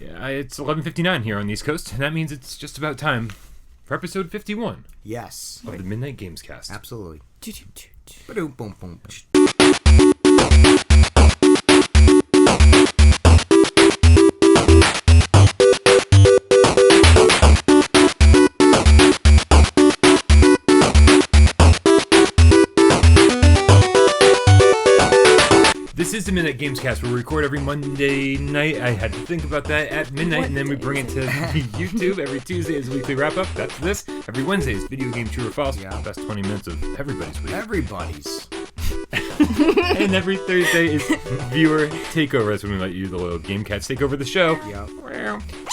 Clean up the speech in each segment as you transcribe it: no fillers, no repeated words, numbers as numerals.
Yeah, it's 11:59 here on the East Coast, and that means it's just about time for episode 51. Yes. Of the Midnight Gamescast. Absolutely. Boom, boom, boom. This is the Midnight Gamescast, where we record every Monday night. I had to think about that at midnight, and then we bring it to YouTube. Every Tuesday is a weekly wrap-up. That's this. Every Wednesday is Video Game True or False. Yeah. The best 20 minutes of everybody's week. Everybody's. And every Thursday is Viewer Takeover. That's when we let you, the little GameCats, take over the show. Yep.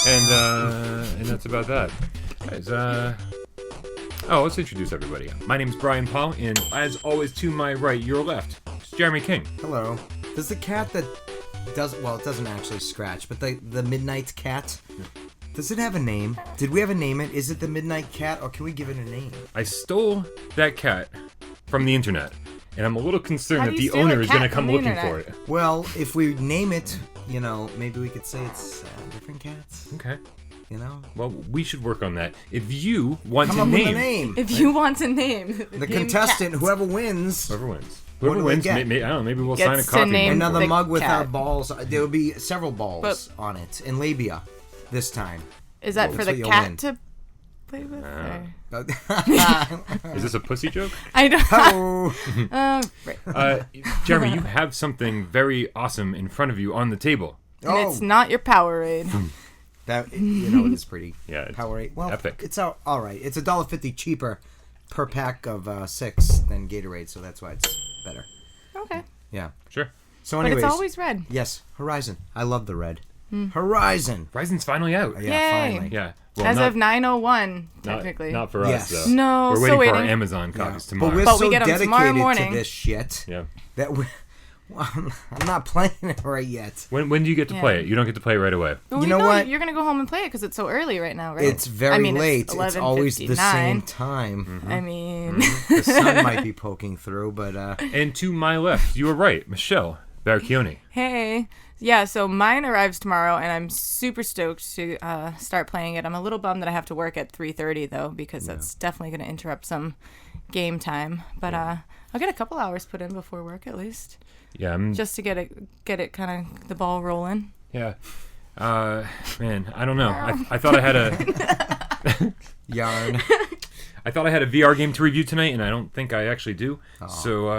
And that's about that. Guys, let's introduce everybody. My name is Brian Paul, and as always, to my right, your left, is Jeremy King. Hello. Does the cat that does, well, it doesn't actually scratch, but the Midnight Cat, does it have a name? Did we ever name it? Is it the Midnight Cat, or can we give it a name? I stole that cat from the internet, and I'm a little concerned How that do you the steal a owner is cat going to from come the looking internet? for it. Well, if we name it, maybe we could say it's different cats. Okay. Well, we should work on that. If you want Come to up name... with a name. If you want to name The contestant, Cats. whoever wins. Whoever wins. What Whoever do we wins, get? I don't know, maybe we'll Gets sign a to coffee name- mug. Another the mug with cat. balls. There will be several balls But- on it, and labia this time. Is that Well, for that's the what you'll cat win. to play with? or- Is this a pussy joke? I don't. Oh. Right. Jeremy, you have something very awesome in front of you on the table. And it's not your Powerade. That it is pretty. Yeah, it's Powerade. Well, epic. It's all right. It's $1.50 cheaper per pack of 6 than Gatorade, so that's why it's better. Okay. Yeah. Sure. So, But anyways, it's always red. yes, Horizon. I love the red. Horizon. Horizon's finally out. Yeah, Yay. finally. Yeah. Well, As not, of 9:01, not, technically. not for Yes. us, though. No, We're still waiting for our waiting. Amazon copies tomorrow. But we're But so we get 'em tomorrow dedicated morning. to this shit Yeah. that I'm not playing it right yet. When do you get to play it? You don't get to play it right away. Well, You know no, what? You're going to go home and play it because it's so early right now, right? It's very late. It's always the 11:59. same time. I mean, The sun might be poking through, but And to my left, you were right, Michelle Baracchioni. hey. Yeah, so mine arrives tomorrow, and I'm super stoked to start playing it. I'm a little bummed that I have to work at 3:30, though, because that's definitely going to interrupt some game time. But I'll get a couple hours put in before work, at least. Yeah, Just to get it kind of the ball rolling. yeah. Man, I don't know. I thought I had a yarn. I thought I had a VR game to review tonight, and I don't think I actually do. So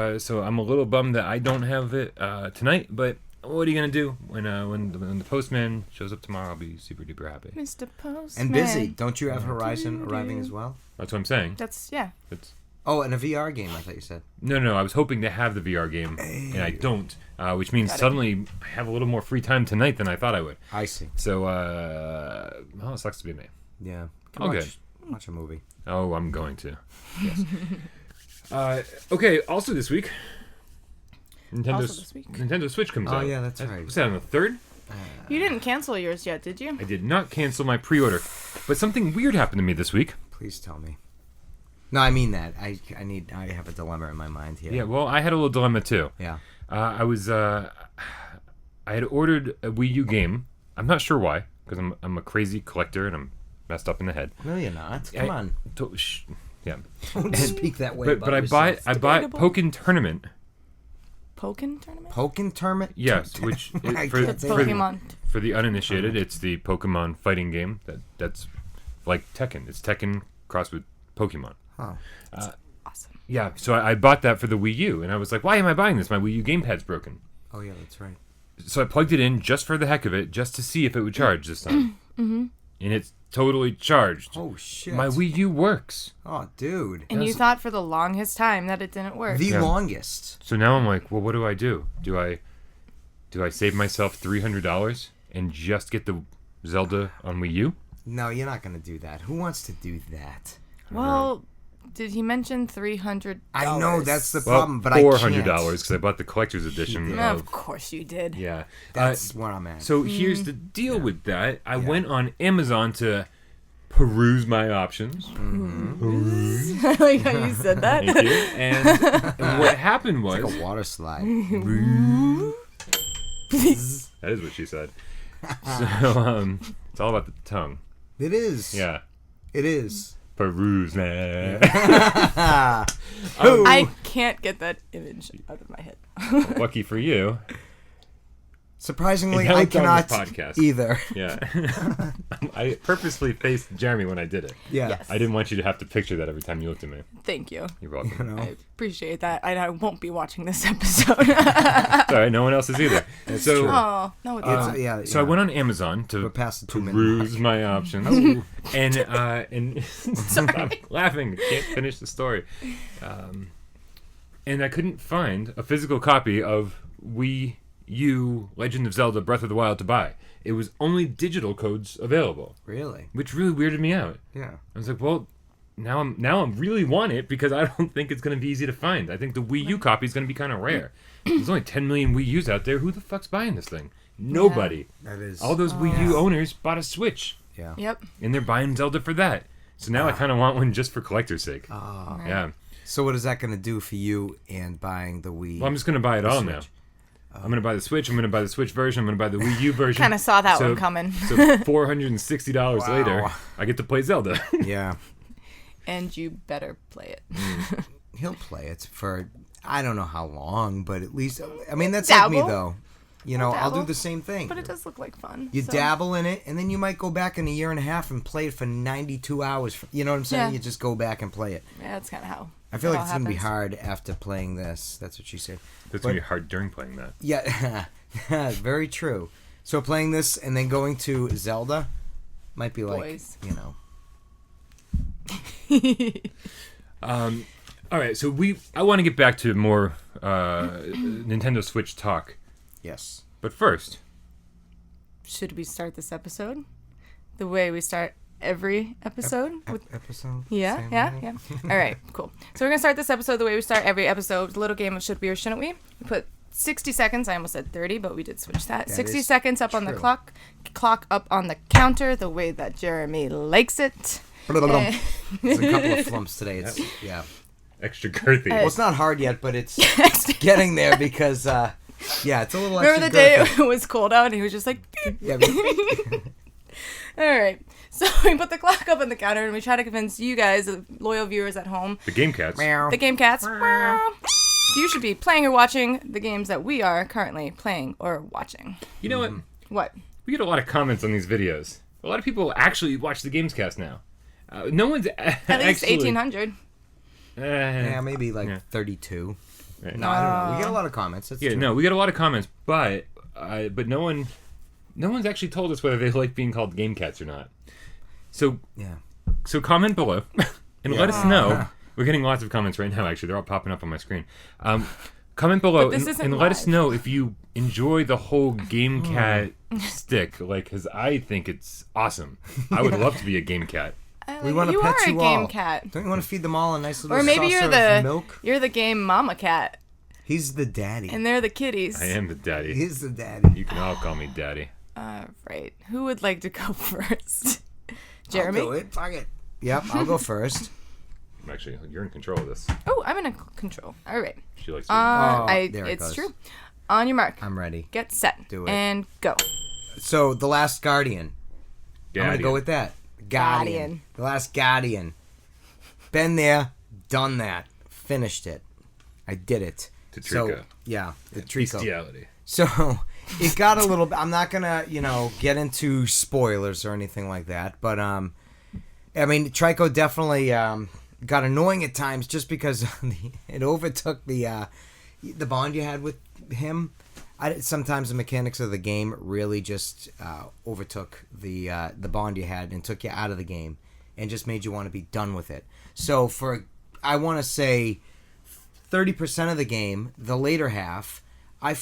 I'm a little bummed that I don't have it tonight. But what are you gonna do when the postman shows up tomorrow? I'll be super duper happy. Mr. Postman. And busy. Don't you have Horizon arriving as well? That's what I'm saying. Yeah. It's Oh, and a VR game, I thought you said. No. I was hoping to have the VR game, and I don't, which means suddenly I have a little more free time tonight than I thought I would. I see. So, well, it sucks to be me. Yeah. Okay. Watch a movie. Oh, I'm going to. Yes. Okay. Also this week, Nintendo Switch comes out. Oh, yeah, that's right. Was that on the 3rd? You didn't cancel yours yet, did you? I did not cancel my pre-order, but something weird happened to me this week. Please tell me. No, I mean that. I have a dilemma in my mind here. Yeah. Well, I had a little dilemma too. Yeah. I had ordered a Wii U game. I'm not sure why, because I'm a crazy collector and I'm messed up in the head. No, you're not. Come on. Yeah. Don't speak that way. But I bought Debatable. Pokken Tournament. Pokken tournament? Pokken tournament. Yes, which I for, can't say for, Pokemon. for the uninitiated, it's the Pokemon fighting game that's like Tekken. It's Tekken crossed with Pokemon. Oh. Awesome. Yeah, so I bought that for the Wii U, and I was like, why am I buying this? My Wii U gamepad's broken. Oh yeah, that's right. So I plugged it in just for the heck of it, just to see if it would charge this time. Mm-hmm. And it's totally charged. Oh shit. My Wii U works. Oh, dude. And you thought for the longest time that it didn't work. The longest. So now I'm like, well, what do I do? Do I save myself $300 and just get the Zelda on Wii U? No, you're not gonna do that. Who wants to do that? Well, did he mention $300? I know that's the Well, problem, but I can't. $400 because I bought the collector's edition. did. Of course you did. Yeah. That's where I'm at. So here's the deal with that. I went on Amazon to peruse my options. I like how you said that. Thank you. And what happened was... Like a water slide. That is what she said. So it's all about the tongue. It is. Yeah. It is. Peruse, man. I can't get that image out of my head. Lucky for you. Surprisingly, And now I it's on the cannot podcast. either. Yeah. I purposely faced Jeremy when I did it. Yeah. Yes. I didn't want you to have to picture that every time you looked at me. Thank you. You're welcome. I appreciate that. I won't be watching this episode. It's all right. No one else is either. So, true. Oh, no, it's not. Yeah. so I went on Amazon to We're past the 2 minute peruse mark. my options, and stop laughing. I can't finish the story. And I couldn't find a physical copy of Wii U Legend of Zelda Breath of the Wild to buy. It was only digital codes available, Really? which really weirded me out. Yeah. I was like, well, now I'm really want it because I don't think it's going to be easy to find. I think the Wii U copy is going to be kind of rare. There's only 10 million Wii U's out there. Who the fuck's buying this thing? Nobody. That is. All those Wii U owners bought a Switch, Yeah. Yep. and they're buying Zelda for that. So now I kind of want one just for collector's sake. Right. Yeah. So what is that going to do for you and buying the Wii? Well, I'm just going to buy it all now. Switch. I'm going to buy the Switch. I'm going to buy the Switch version. I'm going to buy the Wii U version. Kind of saw that So- one coming. So $460 Wow. later, I get to play Zelda. Yeah. And you better play it. He'll play it for I don't know how long, but at least I mean that's like me Dabble. though. You know, I'll do dabble. the same thing. But it does look like fun. You so. dabble in it, and then you might go back in a year and a half and play it for 92 hours. You know what I'm saying? Yeah. You just go back and play it. Yeah, that's kind of how. I feel it like all it's going to be happens. hard after playing this. That's what she said. That's going to be hard during playing that. Yeah, very true. So playing this and then going to Zelda might be like, Boys. you know. All right, so I want to get back to more Nintendo Switch talk. Yes. But first, Should we start this episode the way we start every episode? Episode? Yeah, Same yeah, way? yeah. All right, cool. So we're gonna start this episode the way we start every episode. A little game of should we or shouldn't we? We put 60 seconds. I almost said 30, but we did switch that. That 60 is seconds up on the true. clock up on the counter, the way that Jeremy likes it. There's a couple of flumps today. It's yeah. extra girthy. Well, it's not hard yet, but it's getting there because yeah, it's a little Remember extra the day girthy. it was cold out and he was just like, beep. Yeah, All right. So we put the clock up on the counter and we try to convince you guys, the loyal viewers at home, The GameCats. the GameCats, you should be playing or watching the games that we are currently playing or watching. You know what? What? We get a lot of comments on these videos. A lot of people actually watch the Gamescast now. No one's At least actually, 1,800. yeah, maybe like Yeah. 32. Right. No, I don't know. We get a lot of comments. That's Yeah, true. no, we get a lot of comments, but no one's actually told us whether they like being called GameCats or not. So Yeah. comment below and let us Yeah. know. We're getting lots of comments right now. Actually, they're all popping up on my screen. Comment below But this and isn't let us live. know if you enjoy the whole GameCat stick, like, because I think it's awesome. I would love to be a GameCat. We want to you pet are you a all. game cat. Don't you want to feed them all a nice little Or maybe saucer you're of the milk? you're the game mama cat He's the daddy. and they're the kitties. I am the daddy. He's the daddy. You can all call me daddy. Right. Who would like to go first? Jeremy? I'll do it. Fuck it. Yep, I'll go first. Actually, you're in control of this. Oh, I'm in control. All right. She likes to. there it It's goes. true. On your mark. I'm ready. Get set. Do it. And go. So, The Last Guardian. I'm going to go with that. Guardian. The Last Guardian. Been there, done that. Finished it. I did it. To So, Trico. yeah, the Trico. Bestiality. So, it got a little bit... I'm not going to, get into spoilers or anything like that. But, I mean, Trico definitely got annoying at times just because it overtook the bond you had with him. Sometimes the mechanics of the game really just overtook the bond you had and took you out of the game and just made you want to be done with it. So I want to say 30% of the game, the later half, a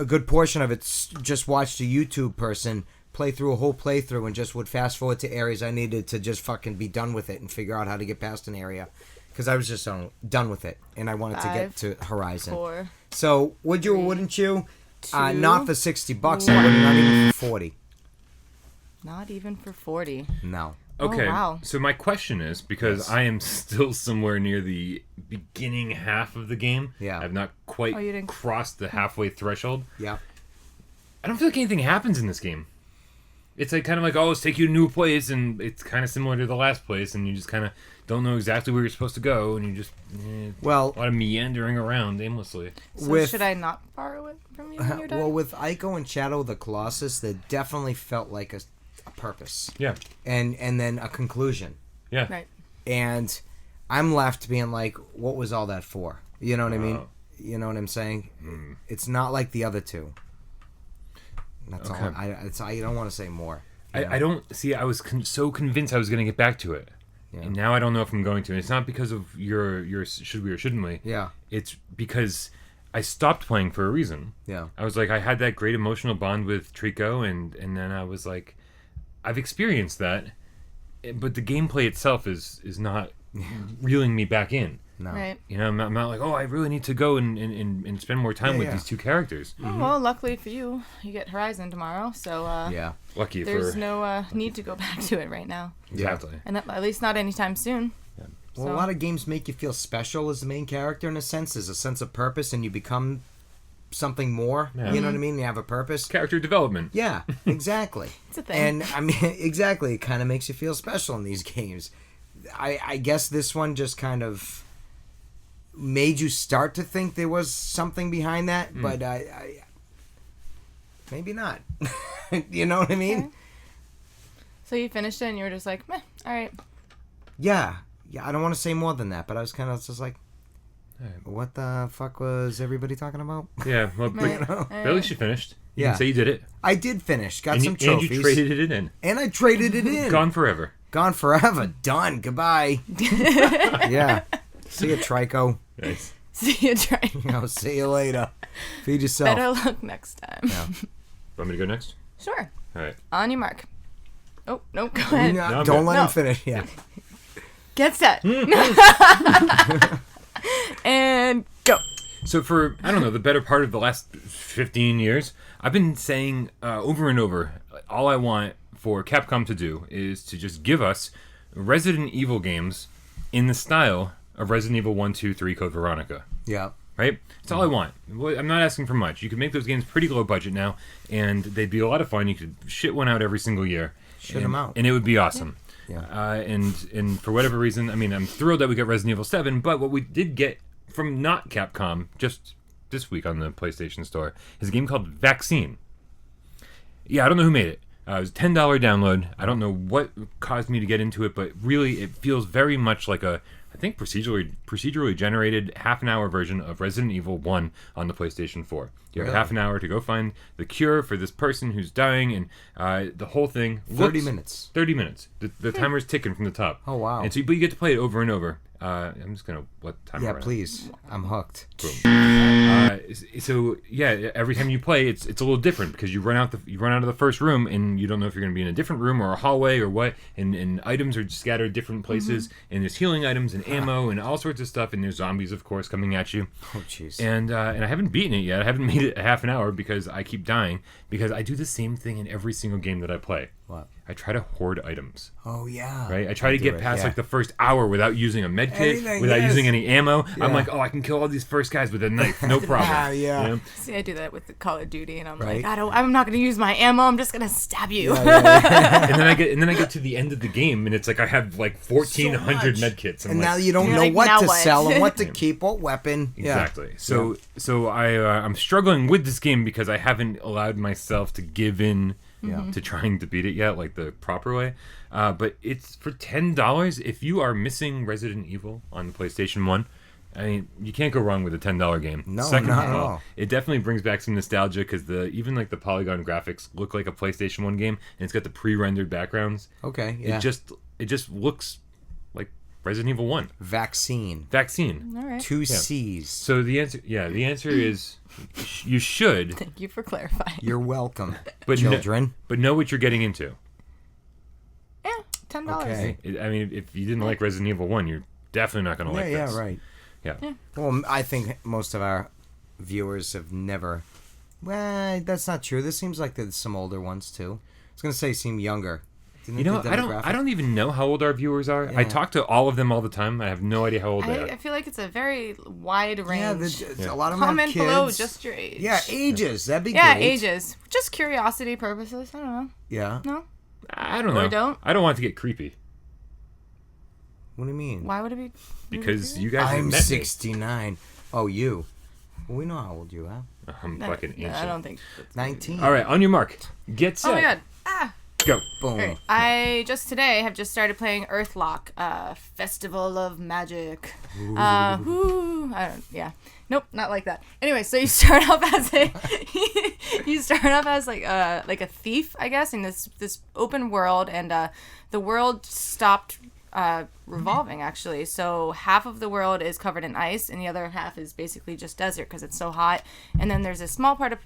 good portion of it just watched a YouTube person play through a whole playthrough and just would fast forward to areas I needed to just fucking be done with it and figure out how to get past an area. Because I was just done with it, and I wanted to get to Horizon. 4. So, would you or wouldn't you? 2. Not for $60. I wouldn't. Not even for 40. Not even for 40. No. Okay, Oh, wow. so my question is, because Yes. I am still somewhere near the beginning half of the game, Yeah. I've not quite Oh, you didn't- crossed the halfway threshold. Yeah. I don't feel like anything happens in this game. It's like kind of like, oh, let's take you to a new place, and it's kind of similar to the last place, and you just kind of don't know exactly where you're supposed to go, and you just a lot of meandering around aimlessly. So should I not borrow it from you when you're done? Well, with Ico and Shadow of the Colossus, there definitely felt like a purpose. Yeah. And then a conclusion. Yeah. Right. And I'm left being like, what was all that for? You know what I mean? You know what I'm saying? It's not like the other two. That's all. I don't want to say more. I don't see. I was so convinced I was going to get back to it, and now I don't know if I'm going to. And it's not because of your should we or shouldn't we? Yeah. It's because I stopped playing for a reason. Yeah. I was like, I had that great emotional bond with Trico, and then I was like, I've experienced that, but the gameplay itself is not reeling me back in. No. Right. You know, I'm not like, oh, I really need to go and spend more time with these two characters. Oh, well, luckily for you, you get Horizon tomorrow, so Lucky there's no need to go back to it right now. Exactly. And at least not anytime soon. Yeah. Well, a lot of games make you feel special as the main character in a sense. There's a sense of purpose, and you become something more. Yeah. You know what I mean? You have a purpose. Character development. Yeah, exactly. It's a thing. And, I mean, exactly. It kind of makes you feel special in these games. I guess this one just kind of made you start to think there was something behind that, but I maybe not. You know what I mean? Okay. So you finished it and you were just like, meh, all right. Yeah, I don't want to say more than that, but I was kind of just like, what the fuck was everybody talking about? Yeah, well, Right. but at least you finished. You Yeah. can say you did it. I did finish. Got And some you, trophies. and you traded it in. And I traded it in. Gone forever. Gone forever. Done. Goodbye. Yeah. See you, Trico. Nice. See you try. I'll see you later. Feed yourself. Better luck next time. Yeah. Want me to go next? Sure. All right. On your mark. Oh, no, go ahead. No, No, I'm don't good. let No. him finish. Yeah. Get set. And go. So for, I don't know, the better part of the last 15 years, I've been saying over and over, all I want for Capcom to do is to just give us Resident Evil games in the style of Resident Evil 1, 2, 3 Code Veronica. Yeah. Right? That's all I want. I'm not asking for much. You could make those games pretty low budget now, and they'd be a lot of fun. You could shit one out every single year. Shit 'em out. And it would be awesome. Yeah. And for whatever reason, I mean, I'm thrilled that we got Resident Evil 7, but what we did get from not Capcom just this week on the PlayStation Store is a game called Vaccine. Yeah, I don't know who made it. It was a $10 download. I don't know what caused me to get into it, but really it feels very much like a, I think, procedurally generated half-an-hour version of Resident Evil 1 on the PlayStation 4. You have Really? half an hour to go find the cure for this person who's dying, and the whole thing 30 minutes. 30 minutes. The timer's ticking from the top. Oh, wow. And so, but you get to play it over and over. I'm just gonna let time Yeah, run out. please. I'm hooked. So yeah, every time you play, it's a little different because you run out of the first room and you don't know if you're going to be in a different room or a hallway or what, and items are scattered different places, and there's healing items and ammo and all sorts of stuff, and there's zombies, of course, coming at you. Oh, jeez. And I haven't beaten it yet. I haven't made it a half an hour because I keep dying because I do the same thing in every single game that I play. What? I try to hoard items. Oh, yeah. Right, I try to get it, past yeah. like the first hour without using a med kit, Anything, without yes. using any ammo. I'm Yeah. like, oh, I can kill all these first guys with a knife, no problem. Yeah. You know? See, I do that with the Call of Duty, and I'm Right. like, I'm not going to use my ammo. I'm just going to stab you. Yeah. and then I get to the end of the game, and it's like I have like 1,400 So med kits. And like, now you don't You're know like, what now to what? sell and what to keep, what weapon. exactly. So I'm struggling with this game because I haven't allowed myself to give in to trying to beat it yet, like the proper way. But it's for $10. If you are missing Resident Evil on PlayStation 1, I mean, you can't go wrong with a $10 game. No, Second not of at all, all. it definitely brings back some nostalgia because even like the polygon graphics look like a PlayStation 1 game, and it's got the pre-rendered backgrounds. Okay, yeah. It just looks like Resident Evil 1. Vaccine. Vaccine. All right. 2 C's. So the answer is you should, Thank you for clarifying. You're welcome, but children. but know what you're getting into. Yeah, $10. Okay. I mean, if you didn't like Resident Evil 1, you're definitely not going to like this. Yeah, right. Yeah. Well, I think most of our viewers have never... Well, that's not true. This seems like there's some older ones, too. I was going to say seem younger. Do You know, the I demographic? don't even know how old our viewers are. Yeah. I talk to all of them all the time. I have no idea how old they I are. feel like it's a very wide range. A lot of them have Comment kids. below just your age. Yeah, ages. That'd be Yeah, great. ages. Just curiosity purposes. I don't know. Yeah. No? I don't know. Or don't? I don't want it to get creepy What do you mean? Why would it be? because you guys have I'm met 69. Oh, you. Well, we know how old you are. me. I'm No, fucking no, ancient. I don't think. That's 19. All right, on your mark, get set, Oh my god. Ah. go. Boom. Alright, I just today have just started playing Earthlock, Festival of Magic. I don't. Yeah. Nope, not like that. Anyway, so you start off as like a thief, I guess, in this open world, and the world stopped revolving actually. So half of the world is covered in ice, and the other half is basically just desert because it's so hot. And then there's a small part of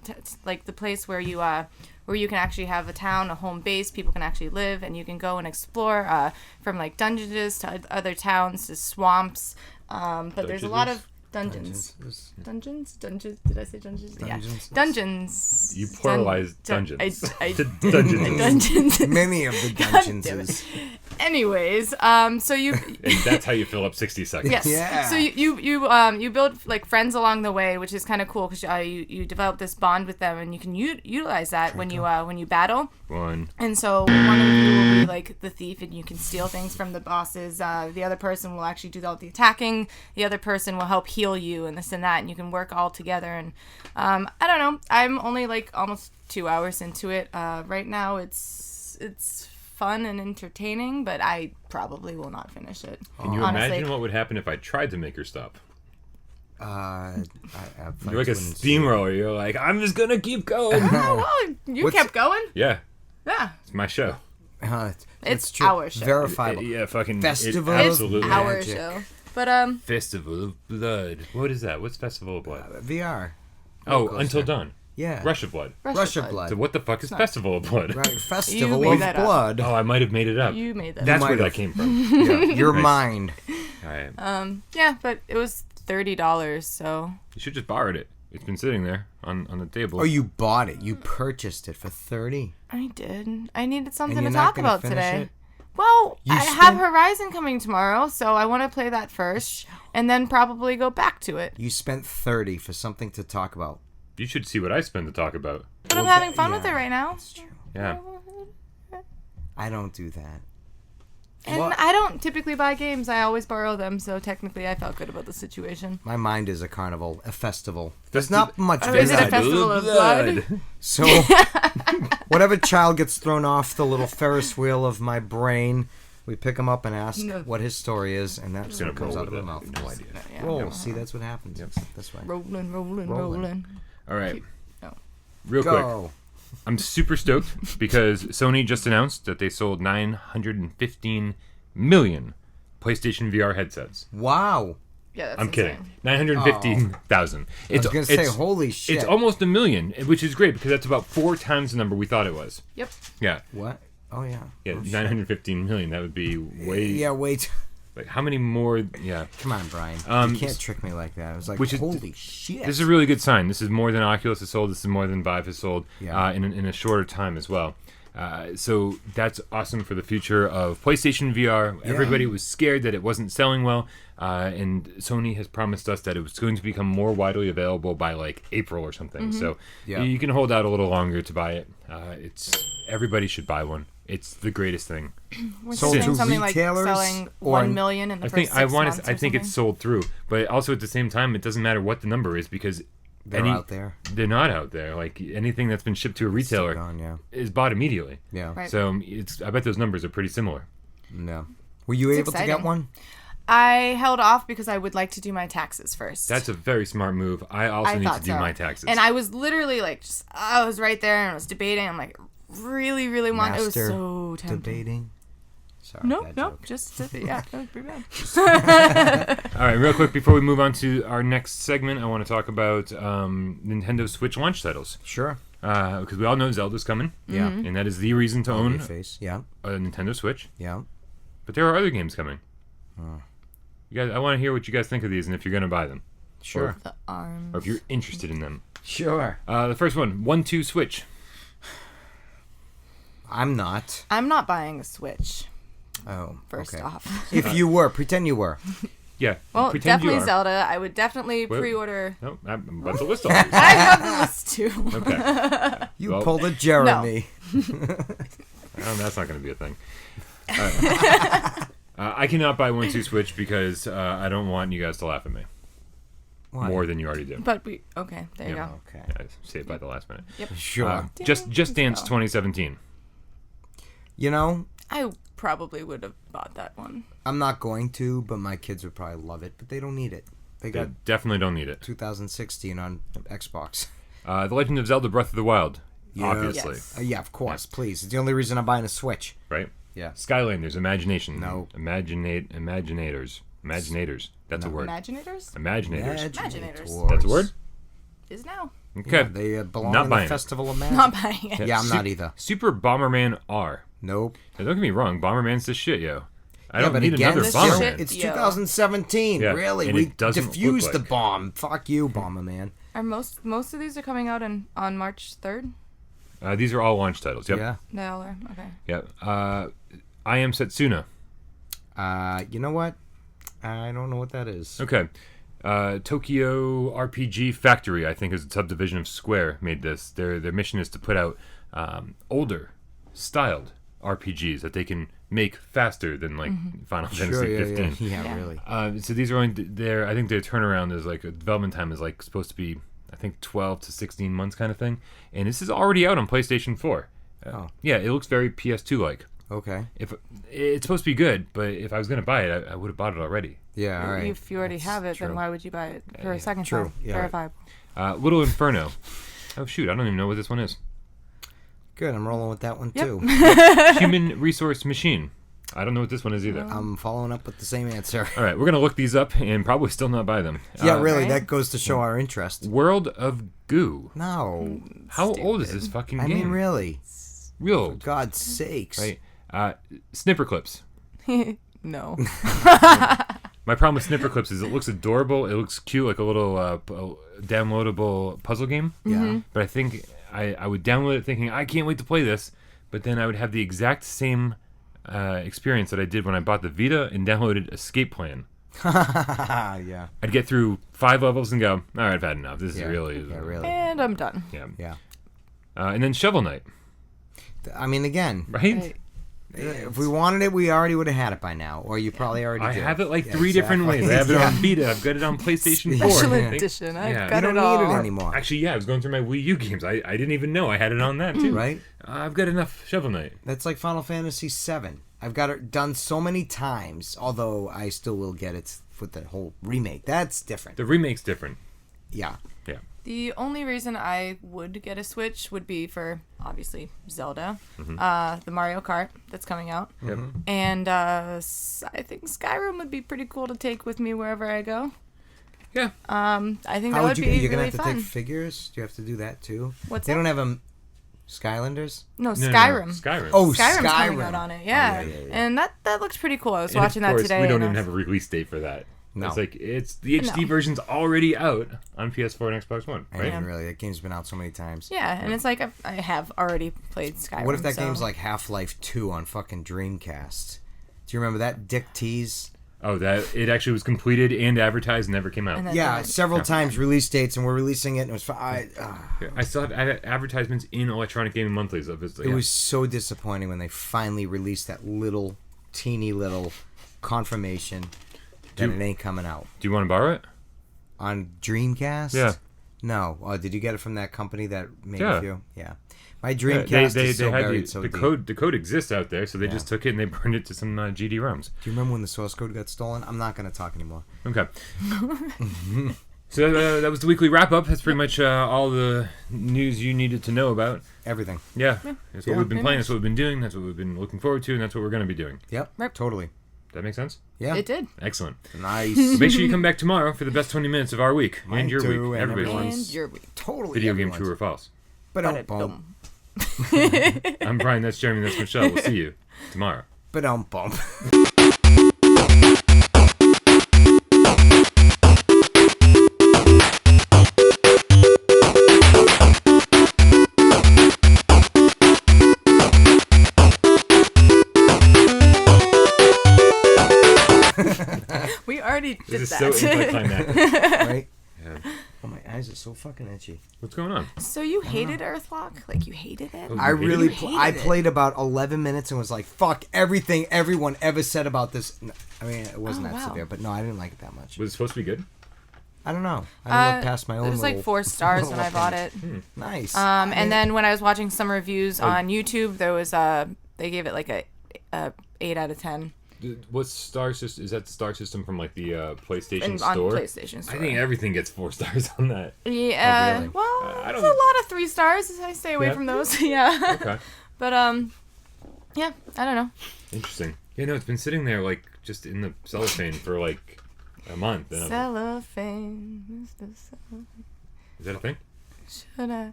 like the place where you can actually have a town, a home base. People can actually live, and you can go and explore from like dungeons to other towns to swamps. But there's a lot of dungeons. Dungeons? Did I say dungeons? Yeah. Dungeons. You pluralized dungeons. I Dungeons. dungeons. Many of the dungeons damn is. Anyways, so you. And that's how you fill up 60 seconds. Yes. Yeah. So you build like friends along the way, which is kind of cool because you develop this bond with them, and you can utilize that when you battle. One. And so one of you will be like the thief, and you can steal things from the bosses. The other person will actually do all the attacking. The other person will help heal you, and this and that, and you can work all together. And I don't know. I'm only like almost 2 hours into it. Right now, it's fun and entertaining, but I probably will not finish it. Can you honestly. imagine what would happen if I tried to make her stop? You're You're like a steamroller. You're like, I'm just gonna keep going. Oh, well, you What's- kept going. Yeah, Yeah, it's my show. it's true. our show. Verifiable. Yeah, fucking Festival it of It's absolutely. our Magic. show. But Festival of Blood. What is that? What's Festival of Blood? VR. Oh, coaster. Until Dawn. Yeah. Rush of Blood. Rush of Blood. So what the fuck is Festival of Blood? Right. Festival made of that up. Blood. Oh, I might have made it up. You made that. That's might where that have. came from. Yeah. Your Nice. mind. All right. Yeah, but it was $30, so You should just borrowed it. It's been sitting there on the table. Oh, you bought it. You purchased it for 30. I did. I needed something And to you're not talk gonna about finish today. it? Well, You I have spent- Horizon coming tomorrow, so I want to play that first, and then probably go back to it. You spent 30 for something to talk about. You should see what I spend to talk about. But I'm Well, having fun with yeah, it right now. That's true. Yeah. I don't do that. And What? I don't typically buy games. I always borrow them, so technically I felt good about the situation. My mind is a carnival, a festival. There's not much Oh, is it a inside. festival of blood? So, whatever child gets thrown off the little Ferris wheel of my brain, we pick him up and ask No. what his story is, and that's Gonna what comes roll out of with the it. mouth. No idea. Yeah. Roll. See, that's what happens. This way. Rolling, rolling, Rolling. rolling. All right. Oh. Real quick. Go. I'm super stoked because Sony just announced that they sold 915 million PlayStation VR headsets. Wow. Yeah, that's I'm insane. kidding. 915,000. I was going to say, holy shit. It's almost a million, which is great because that's about 4 times the number we thought it was. Yep. Yeah. What? Oh, yeah. Yeah, Oh, shit. 915 million. That would be way. Yeah, wait. Like, how many more? Yeah. Come on, Brian. You can't trick me like that. I was like, which is- holy shit. This is a really good sign. This is more than Oculus has sold. This is more than Vive has sold Yeah. in a shorter time as well. So that's awesome for the future of PlayStation VR. Everybody was scared that it wasn't selling well, and Sony has promised us that it was going to become more widely available by like April or something. So Yeah. you can hold out a little longer to buy it. Everybody should buy one. It's the greatest thing. We're Sold saying to something like retailers selling or- 1 million in the I first think 6 months or I think it's something. sold through, but also at the same time, it doesn't matter what the number is because They're out there. They're not out there. Like anything that's been shipped to a retailer Gone, yeah. is bought immediately. Yeah. Right. So I bet those numbers are pretty similar. No. Were you It's able to get exciting. one? I held off because I would like to do my taxes first. That's a very smart move. I also need to do my taxes. And I was literally like, I was right there and I was debating. I'm like, really, really want. It was Master so tempting. Debating. Sorry. Nope, bad nope. joke. Just yeah, that was pretty bad. All right, real quick before we move on to our next segment, I want to talk about Nintendo Switch launch titles Sure. because we all know Zelda's coming. Yeah. and that is the reason to own Face. Yeah. a Nintendo Switch. Yeah. But there are other games coming. You guys, I want to hear what you guys think of these and if you're going to buy them Sure. The arms. or if you're interested in them. Sure. The first one, 1-2 Switch. I'm not. I'm not buying a Switch. Oh, First okay. off. If you were, pretend you were. Yeah. Well, pretend you definitely are. Zelda. I would definitely Wait. pre-order. No, I'm about to list all these. I have the list too. Okay. You Well- pulled a Jeremy. That's not going to be a thing. All right. I cannot buy 1-2 Switch because I don't want you guys to laugh at me Why? more than you already do. But okay, there you Yeah. go. Okay. Yeah, I say it by the last minute. Yep. Sure. Just Dance 2017. You know, I probably would have bought that one. I'm not going to, but my kids would probably love it. But they don't need it. They They got definitely don't need it. 2016 on Xbox. The Legend of Zelda: Breath of the Wild. Yeah. Obviously, Yes. Yeah, of course. Please. It's the only reason I'm buying a Switch. right? Yeah. Skylanders, Imagination. No. Imaginators. That's a word. Imaginators? Imaginators. Imaginators. That's a word? Is now. Okay. Yeah, they belong Not in the buying it. Festival of Man. Not buying it. Yeah, I'm not Sup- either. Super Bomberman R. Nope. Now, don't get me wrong, Bomberman's the shit, yo. I Yeah, don't but need again, another this Bomberman. shit- it's Yo. 2017. Yeah, Really, and we it doesn't diffused look the like- bomb. Fuck you, Bomberman. Are most of these are coming out on March 3rd? These are all launch titles. Yep. Yeah. They all are. Okay. Yep. I Am Setsuna. You know what? I don't know what that is. Okay. Tokyo RPG Factory, I think, is a subdivision of Square, made this. Their mission is to put out older, styled RPGs that they can make faster than like Final Fantasy 15. Yeah, really. So these are only their. I think their turnaround is like development time is like supposed to be, I think 12 to 16 months kind of thing, and this is already out on PlayStation 4. Yeah, it looks very PS2 like. Okay. If it's supposed to be good, but if I was gonna buy it, I would have bought it already. Yeah, all right. If you already That's have it, true. then why would you buy it for a second True. time? Yeah. Verifiable. Little Inferno. Oh shoot, I don't even know what this one is. Good. I'm rolling with that one Yep. too. Human Resource Machine. I don't know what this one is either. I'm following up with the same answer. All right, we're gonna look these up and probably still not buy them. Yeah, really. Right. That goes to show our interest. World of Goo. No. How old is this fucking I game? mean, really. Real For old. God's sakes. Right. Snipper Clips. No. My problem with Snipper Clips is it looks adorable. It looks cute, like a little downloadable puzzle game. Yeah. But I think I would download it thinking, I can't wait to play this. But then I would have the exact same experience that I did when I bought the Vita and downloaded Escape Plan. Yeah. I'd get through 5 levels and go, all right, I've had enough. This Yeah. is really... Yeah, really. And I'm done. Yeah. Yeah. And then Shovel Knight, I mean, again, right? if we wanted it, we already would have had it by now. Or you probably already I did. have it like Yeah, 3 different exactly. ways. I have it on Yeah. Vita. I've got it on PlayStation 4. Special I think- edition. I've Yeah. got You it don't all. need it anymore. Actually, yeah, I was going through my Wii U games. I didn't even know I had it on that, too. Right? I've got enough Shovel Knight. That's like Final Fantasy VII. I've got it done so many times, although I still will get it with the whole remake. That's different. The remake's different. Yeah. Yeah. The only reason I would get a Switch would be for, obviously, Zelda, the Mario Kart that's coming out, Yep. and I think Skyrim would be pretty cool to take with me wherever I go. Yeah. I think How that would would you? be You're gonna really have to fun. take figures. Do you have to do that too? What's They that? don't have a Skylanders. No, No, Skyrim. No, Skyrim. Oh, Skyrim's Skyrim. coming out on it, yeah. yeah. And that looks pretty cool. I was And watching of that course, today. we don't and even I have a release date for that. No. It's like, the HD No. version's already out on PS4 and Xbox One, I right? mean, really, that game's been out so many times. yeah, and it's like I have already played Skyrim. What if that so- game's like Half-Life 2 on fucking Dreamcast? Do you remember that Dick tease? Oh, that it actually was completed and advertised and never came out. And then Yeah, died. several times release dates, and we're releasing it, and it was. I still have advertisements in Electronic Gaming Monthlies of it. It was so disappointing when they finally released that little, teeny little confirmation that Do- it ain't coming out Do you want to borrow it? on Dreamcast. Yeah. No. Did you get it from that company that made Yeah. a few? Yeah. My Yeah, Dreamcast they is so had buried the, so the deep. code. The code exists out there, so they Yeah. just took it and they burned it to some GD ROMs. Do you remember when the source code got stolen? I'm not going to talk anymore. Okay. So that was the weekly wrap up. That's pretty much all the news you needed to know about. Everything. Yeah, that's what Yeah. we've been Pretty playing. much. That's what we've been doing. That's what we've been looking forward to, and that's what we're going to be doing. Yep. Right. Totally. That make sense? Yeah. It did. Excellent. Nice. Make sure you come back tomorrow for the best 20 minutes of our week Mine and your too, week. and Everybody's everyone's. week. And your week. Totally. Video game everyone's. true or false. But But don't it bump. I'm Brian. That's Jeremy. That's Michelle. We'll see you tomorrow. But don't bump. already did This is that. so anticlimactic. Right? Yeah. Oh, my eyes are so fucking itchy. What's going on? So you hated Earthlock? Like you hated it? Oh, I You hated really, it? I played about 11 minutes and was like, fuck everything everyone ever said about this. I mean, it wasn't Oh, that wow. severe, but no, I didn't like it that much. Was it supposed to be good? I don't know. I didn't look past my own It was like little- 4 stars when little I bought thing. it. Nice. And then when I was watching some reviews Oh. on YouTube, there was they gave it like a 8 out of 10 What star system is that? The star system from like the PlayStation on Store? PlayStation Store. I think everything gets 4 stars on that. Yeah. Oh, really? Well, I there's don't- a lot of 3 stars. I stay away Yeah? from those. Yeah. Okay, But yeah, I don't know. interesting. Yeah, no, it's been sitting there like just in the cellophane for like a month. And Cellophane, Mr. Cellophane. is that a thing? Should I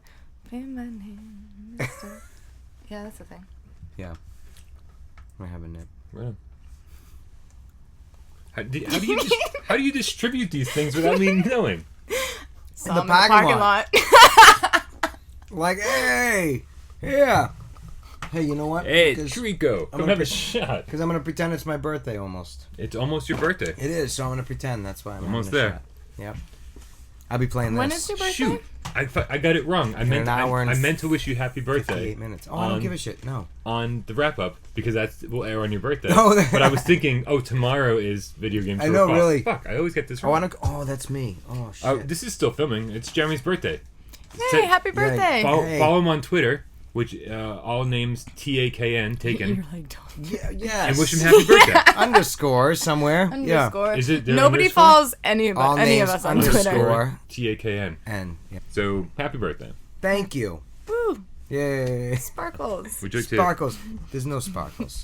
pay my name, Mr. Yeah, that's the thing. Yeah. I have a nip. Right on. How do you distribute these things without me knowing? Saw the him in parking lot. Like, hey! Yeah! Hey, you know what? Hey, Because Trico, come gonna have a pre- shot. I'm going to pretend it's my birthday almost. It's almost your birthday. It is, so I'm going to pretend that's why I'm Almost having a there. shot. Yep. I'll be playing When this. is your birthday? Shoot, I got it wrong. I meant an I hour meant to wish you happy birthday 58 minutes. Oh, I don't give a shit. No. on the wrap up because that's will air on your birthday. Oh, but I was thinking, tomorrow is video game. I know, really. Fuck, I always get this I wrong. want to. Oh, that's me. Oh, shit. Oh, this is still filming. It's Jeremy's birthday. Hey, happy birthday! Follow, Hey. follow him on Twitter, which all names TAKN taken, You're like, don't. Yeah, yes. and wish him happy birthday. Underscore somewhere. Yeah. Underscore. Is it there Nobody underscore? follows any of All any of names us on Twitter. underscore. TAKN. And yeah. So happy birthday. Thank you. Woo! Yay. Sparkles. Would you like to? Sparkles. There's no sparkles.